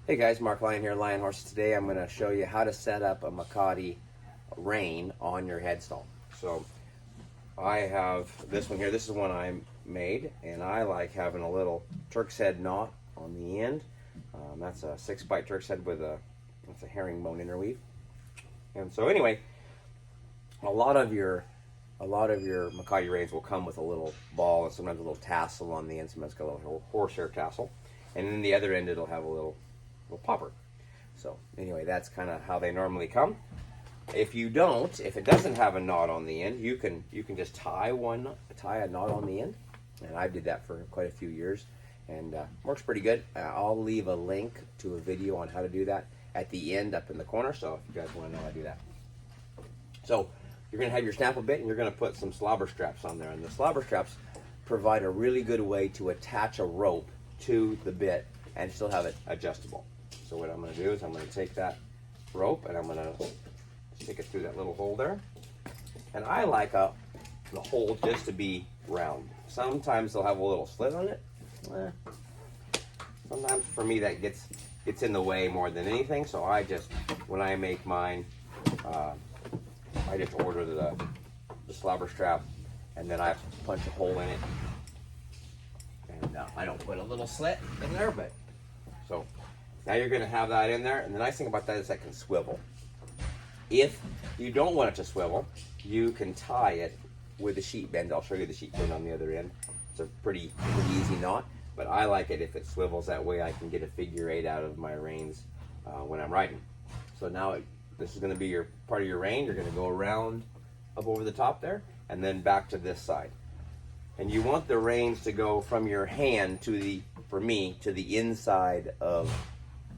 Hey guys, Mark Lyon here, Lion Horses. Today I'm going to show you how to set up a Mecate Rein on your headstall. So I have this one here. This is one I made, and I like having a little Turk's head knot on the end. That's a 6-bite Turk's head with that's a herringbone interweave. And so anyway, a lot of your Mecate Reins will come with a little ball and sometimes a little tassel on the end. Sometimes got a little horsehair tassel, and then the other end it'll have a little popper. So anyway, that's kind of how they normally come. If it doesn't have a knot on the end, you can just tie a knot on the end, and I did that for quite a few years, and works pretty good. I'll leave a link to a video on how to do that at the end up in the corner, so if you guys want to know how to do that. So you're going to have your snapple bit, and you're going to put some slobber straps on there, and the slobber straps provide a really good way to attach a rope to the bit and still have it adjustable. So what I'm going to do is I'm going to take that rope and I'm going to stick it through that little hole there. And I like the hole just to be round. Sometimes they'll have a little slit on it. Sometimes for me that gets in the way more than anything. So when I make mine, I just order the slobber strap, and then I punch a hole in it. And I don't put a little slit in there, but so now you're going to have that in there, and the nice thing about that is that can swivel. If you don't want it to swivel, you can tie it with a sheet bend. I'll show you the sheet bend on the other end. It's a pretty easy knot, but I like it if it swivels. That way I can get a figure 8 out of my reins when I'm riding. So now this is going to be part of your rein. You're going to go around up over the top there, and then back to this side. And you want the reins to go from your hand to the inside of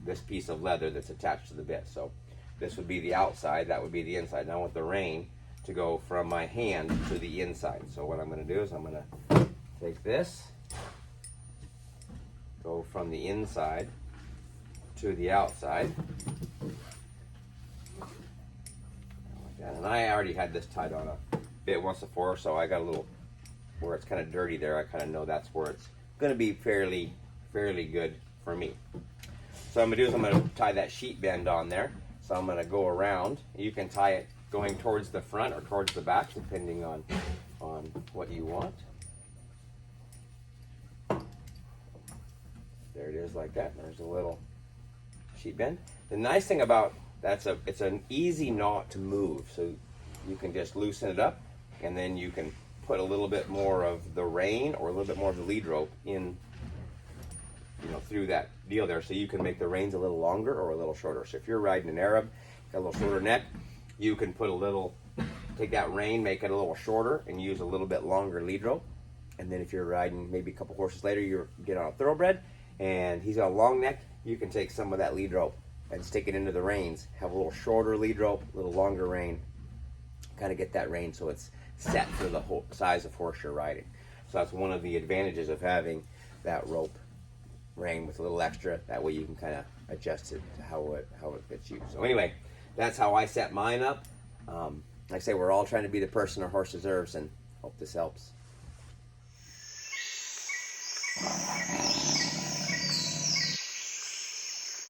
this piece of leather that's attached to the bit. So this would be the outside, that would be the inside. Now I want the rein to go from my hand to the inside. So what I'm going to do is I'm going to take this, go from the inside to the outside. Like that. And I already had this tied on a bit once before, so I got a little where it's kind of dirty there. I kind of know that's where it's going to be fairly good for me. So what I'm going to do is I'm going to tie that sheet bend on there. So I'm going to go around. You can tie it going towards the front or towards the back, depending on what you want. There it is, like that. There's a little sheet bend. The nice thing about it's an easy knot to move. So you can just loosen it up, and then you can put a little bit more of the rein or a little bit more of the lead rope in, through that deal there, so you can make the reins a little longer or a little shorter. So if you're riding an Arab, got a little shorter neck, you can take that rein, make it a little shorter, and use a little bit longer lead rope. And then if you're riding maybe a couple horses later, you get on a thoroughbred, and he's got a long neck, you can take some of that lead rope and stick it into the reins, have a little shorter lead rope, a little longer rein, kind of get that rein so it's set for the whole size of horse you're riding. So that's one of the advantages of having that rope rein with a little extra. That way you can kind of adjust it to how it fits you. So anyway, that's how I set mine up. Like I say, we're all trying to be the person our horse deserves, and hope this helps.